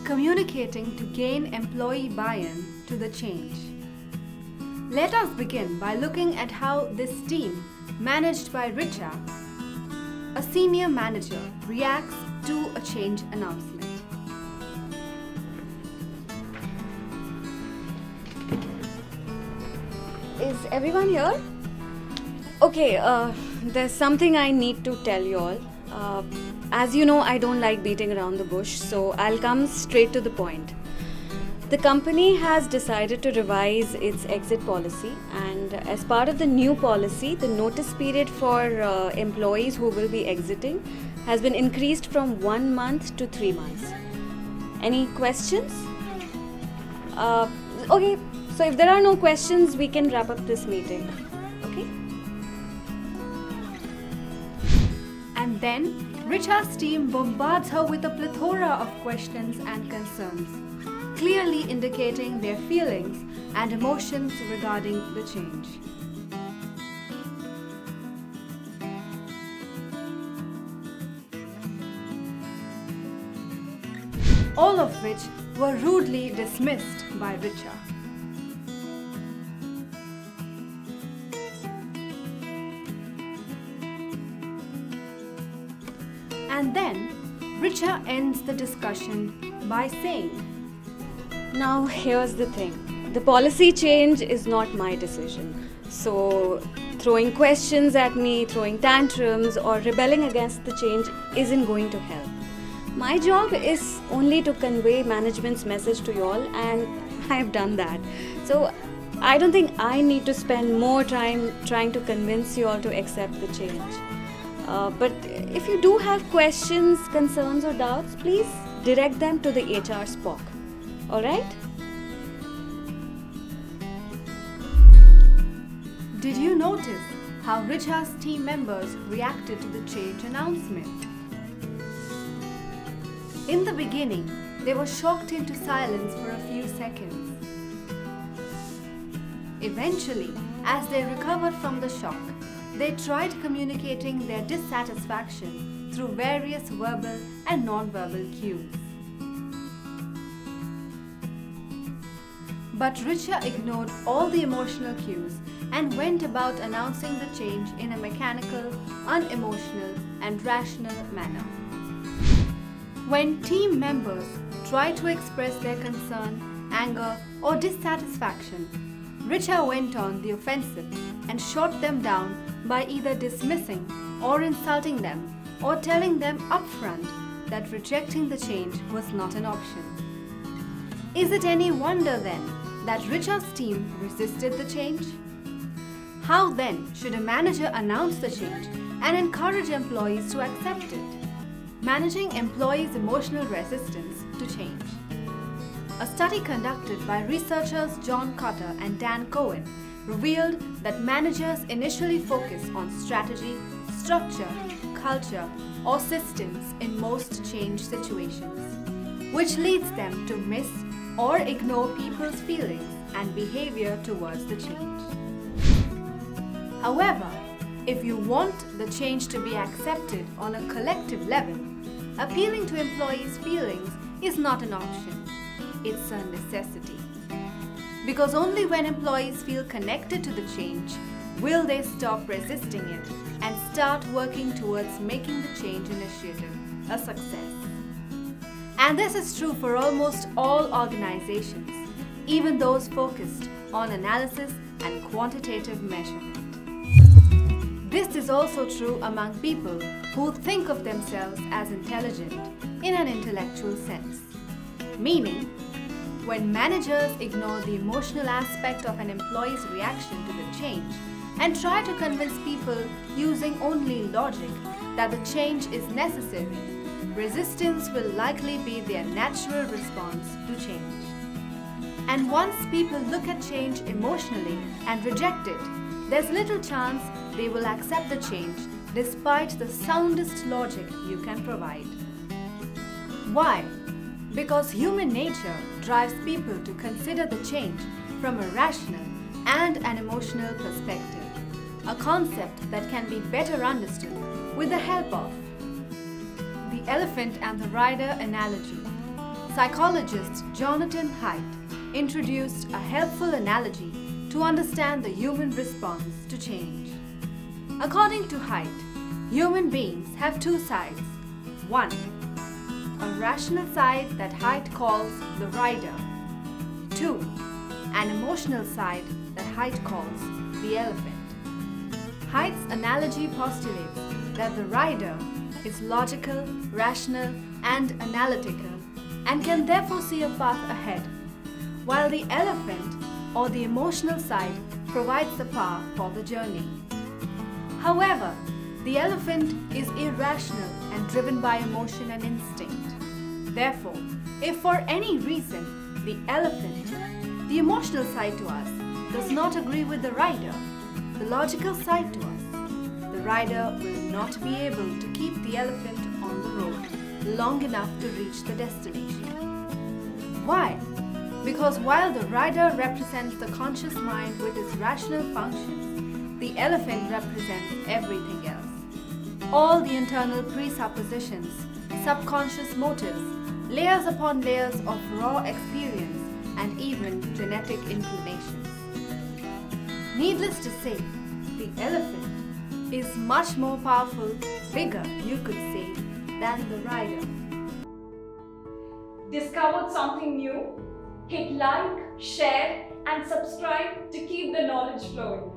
communicating to gain employee buy-in to the change. Let us begin by looking at how this team, managed by Richa, a senior manager, reacts to a change announcement. Is everyone here? Okay, there's something I need to tell you all. As you know, I don't like beating around the bush, so I'll come straight to the point. The company has decided to revise its exit policy, and as part of the new policy, the notice period for employees who will be exiting has been increased from 1 month to 3 months. Any questions? Okay, so if there are no questions, we can wrap up this meeting. Okay? And then, Richa's team bombards her with a plethora of questions and concerns, clearly indicating their feelings and emotions regarding the change. All of which were rudely dismissed by Richa. And then, Richa ends the discussion by saying, Now here's the thing. The policy change is not my decision. So throwing questions at me, throwing tantrums or rebelling against the change isn't going to help. My job is only to convey management's message to you all, and I've done that. So I don't think I need to spend more time trying to convince you all to accept the change. But if you do have questions, concerns or doubts, please direct them to the HR SPOC. Alright? Did you notice how Richa's team members reacted to the change announcement? In the beginning, they were shocked into silence for a few seconds. Eventually, as they recovered from the shock, they tried communicating their dissatisfaction through various verbal and non-verbal cues. But Richa ignored all the emotional cues and went about announcing the change in a mechanical, unemotional and rational manner. When team members tried to express their concern, anger or dissatisfaction, Richa went on the offensive and shot them down by either dismissing or insulting them or telling them upfront that rejecting the change was not an option. Is it any wonder then that Richa's team resisted the change? How then should a manager announce the change and encourage employees to accept it? Managing employees' emotional resistance to change. A study conducted by researchers John Cotter and Dan Cohen revealed that managers initially focus on strategy, structure, culture, or systems in most change situations, which leads them to miss or ignore people's feelings and behavior towards the change. However, if you want the change to be accepted on a collective level, appealing to employees' feelings is not an option, it's a necessity. Because only when employees feel connected to the change will they stop resisting it and start working towards making the change initiative a success. And this is true for almost all organizations, even those focused on analysis and quantitative measurement. This is also true among people who think of themselves as intelligent in an intellectual sense. Meaning, when managers ignore the emotional aspect of an employee's reaction to the change and try to convince people using only logic that the change is necessary, resistance will likely be their natural response to change. And once people look at change emotionally and reject it, there's little chance they will accept the change despite the soundest logic you can provide. Why? Because human nature drives people to consider the change from a rational and an emotional perspective, a concept that can be better understood with the help of the elephant and the rider analogy. psychologist Jonathan Haidt introduced a helpful analogy to understand the human response to change. According to Haidt, human beings have two sides. One, a rational side that Haidt calls the rider. Two, an emotional side that Haidt calls the elephant. Haidt's analogy postulates that the rider is logical, rational, and analytical, and can therefore see a path ahead, while the elephant, or the emotional side, provides the path for the journey. However, the elephant is irrational and driven by emotion and instinct. Therefore, if for any reason the elephant, the emotional side to us, does not agree with the rider, the logical side to us, the rider will not be able to keep the elephant on the road long enough to reach the destination. Why? Because while the rider represents the conscious mind with its rational functions, the elephant represents everything else. All the internal presuppositions, subconscious motives, layers upon layers of raw experience, and even genetic inclinations. Needless to say, the elephant is much more powerful, bigger, you could say, than the rider. Discovered something new? Hit like, share, and subscribe to keep the knowledge flowing.